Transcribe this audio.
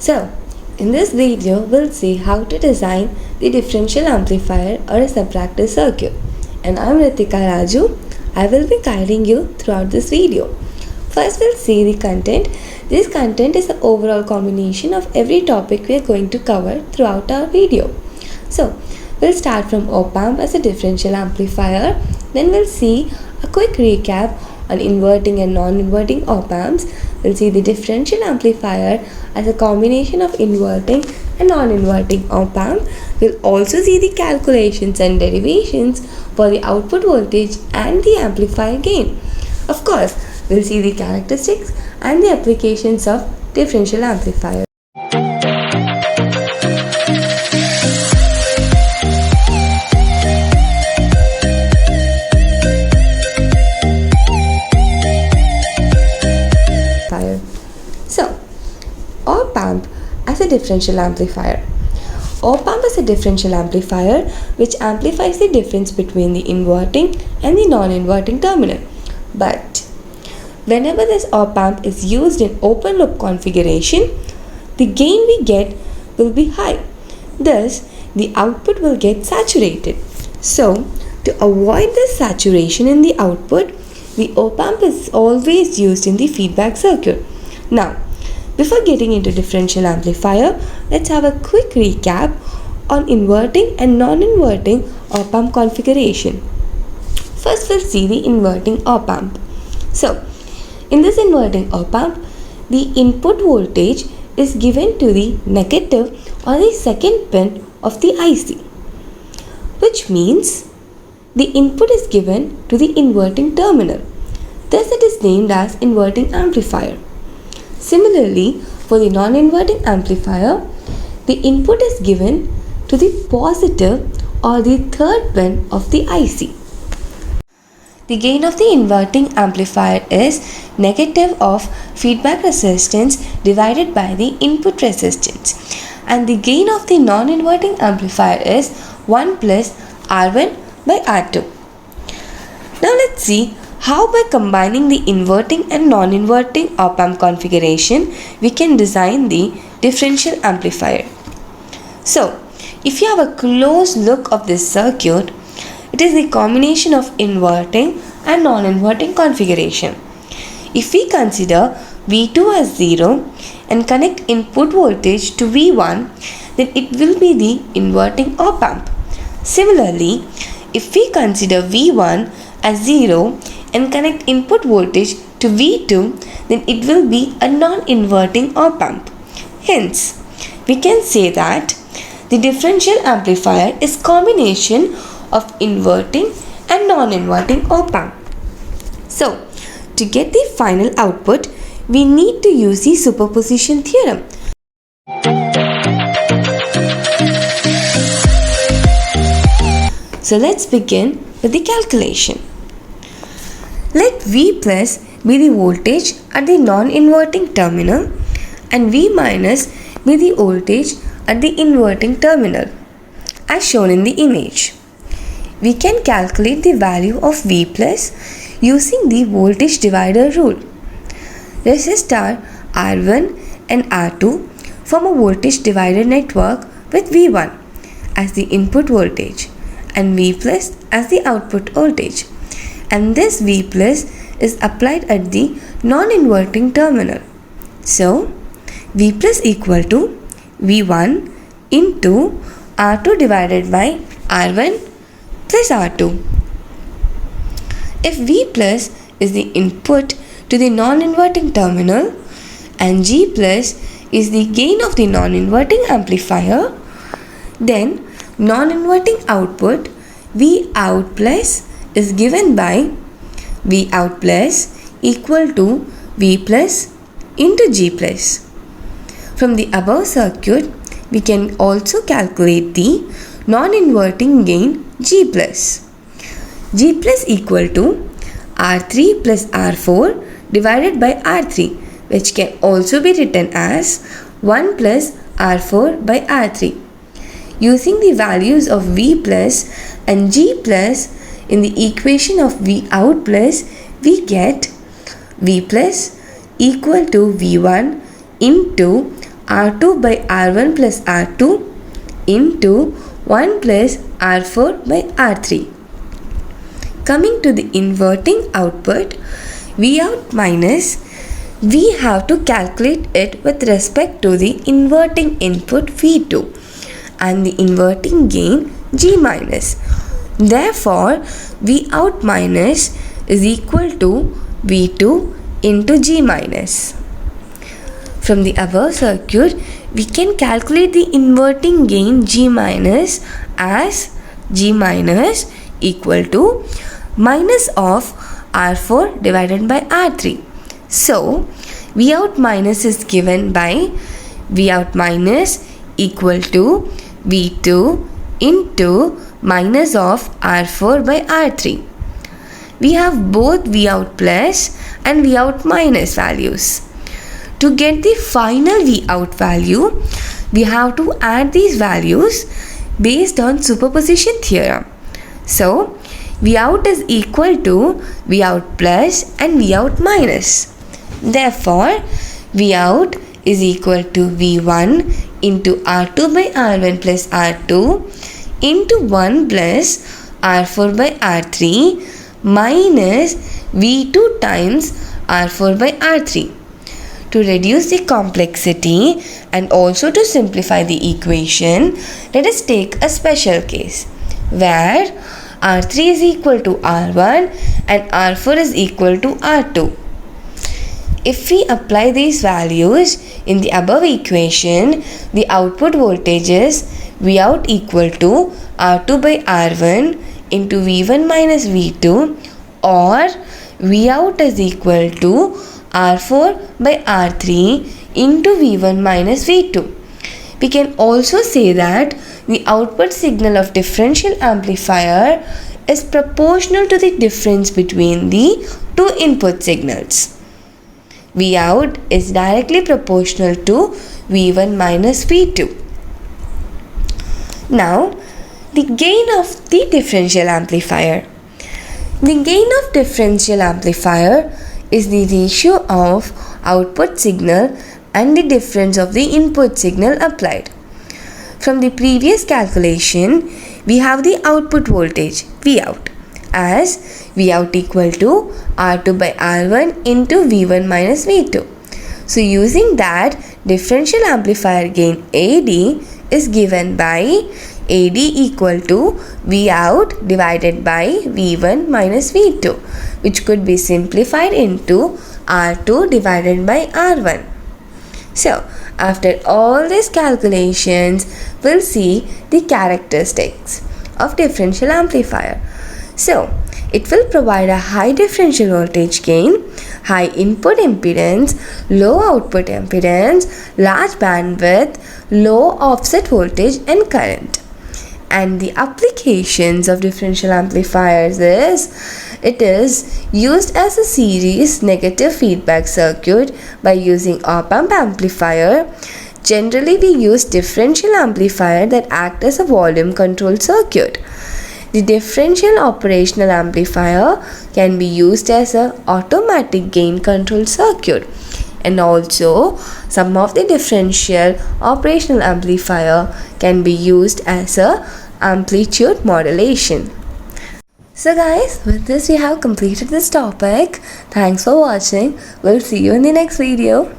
So, in this video, we'll see how to design the differential amplifier or a subtractor circuit. And I'm Ritika Raju. I will be guiding you throughout this video. First, we'll see the content. This content is the overall combination of every topic we are going to cover throughout our video. So, we'll start from op-amp as a differential amplifier. Then we'll see a quick recap on inverting and non-inverting op-amps. We'll see the differential amplifier as a combination of inverting and non-inverting op-amp. We'll also see the calculations and derivations for the output voltage and the amplifier gain. Of course, we'll see the characteristics and the applications of differential amplifier. So, op-amp as a differential amplifier. Op-amp is a differential amplifier which amplifies the difference between the inverting and the non-inverting terminal. But whenever this op-amp is used in open loop configuration, the gain we get will be high. Thus, the output will get saturated. So, to avoid this saturation in the output, the op-amp is always used in the feedback circuit. Now, before getting into differential amplifier, let's have a quick recap on inverting and non-inverting op-amp configuration. First, we'll see the inverting op-amp. So, in this inverting op-amp, the input voltage is given to the negative or the second pin of the IC, which means the input is given to the inverting terminal. Thus, it is named as inverting amplifier. Similarly, for the non-inverting amplifier, the input is given to the positive or the third pin of the IC. The gain of the inverting amplifier is negative of feedback resistance divided by the input resistance, and the gain of the non-inverting amplifier is 1 plus R1 by R2. Now let's see how by combining the inverting and non-inverting op-amp configuration we can design the differential amplifier. So, if you have a close look of this circuit, it is the combination of inverting and non-inverting configuration. If we consider V2 as 0 and connect input voltage to V1, then it will be the inverting op-amp. Similarly, if we consider V1 as 0 and connect input voltage to V2, then it will be a non-inverting op-amp. Hence, we can say that the differential amplifier is combination of inverting and non-inverting op-amp. So, to get the final output, we need to use the superposition theorem. So, let's begin with the calculation. Let V plus be the voltage at the non-inverting terminal and V minus be the voltage at the inverting terminal, as shown in the image. We can calculate the value of V plus using the voltage divider rule. Resistor R1 and R2 form a voltage divider network with V1 as the input voltage and V plus as the output voltage, and this V plus is applied at the non-inverting terminal. So, V plus equal to V1 into R2 divided by R1 plus R2. If V plus is the input to the non-inverting terminal and G plus is the gain of the non-inverting amplifier, then non-inverting output V out plus is given by V out plus equal to V plus into G plus. From the above circuit, we can also calculate the non-inverting gain G plus. G plus equal to R3 plus R4 divided by R3, which can also be written as 1 plus R4 by R3. Using the values of V plus and G plus in the equation of V out plus, we get V plus equal to V1 into R2 by R1 plus R2 into 1 plus R4 by R3. Coming to the inverting output, Vout minus, we have to calculate it with respect to the inverting input V2 and the inverting gain G minus. Therefore, Vout minus is equal to V2 into G minus. From the above circuit, we can calculate the inverting gain G minus as G minus equal to minus of R4 divided by R3. So, Vout minus is given by Vout minus equal to V2 into minus of R4 by R3. We have both Vout plus and Vout minus values. To get the final Vout value, we have to add these values based on superposition theorem. So, Vout is equal to Vout plus and Vout minus. Therefore, Vout is equal to V1 into R2 by R1 plus R2 into 1 plus R4 by R3 minus V2 times R4 by R3. To reduce the complexity and also to simplify the equation, let us take a special case where R3 is equal to R1 and R4 is equal to R2. If we apply these values in the above equation, the output voltage is Vout equal to R2 by R1 into V1 minus V2, or Vout is equal to R4 by R3 into V1 minus V2. We can also say that the output signal of differential amplifier is proportional to the difference between the two input signals. Vout is directly proportional to V1 minus V2. Now, the gain of the differential amplifier. The gain of differential amplifier is the ratio of output signal and the difference of the input signal applied. From the previous calculation, we have the output voltage Vout as Vout equal to R2 by R1 into V1 minus V2. So using that, differential amplifier gain AD is given by AD equal to Vout divided by V1 minus V2, which could be simplified into R2 divided by R1. So, after all these calculations, we'll see the characteristics of differential amplifier. So, it will provide a high differential voltage gain, high input impedance, low output impedance, large bandwidth, low offset voltage and current. And the applications of differential amplifiers is, it is used as a series negative feedback circuit by using op-amp amplifier. Generally, we use differential amplifier that act as a volume control circuit. The differential operational amplifier can be used as an automatic gain control circuit. And also, some of the differential operational amplifier can be used as a amplitude modulation. So guys, with this we have completed this topic. Thanks for watching. We'll see you in the next video.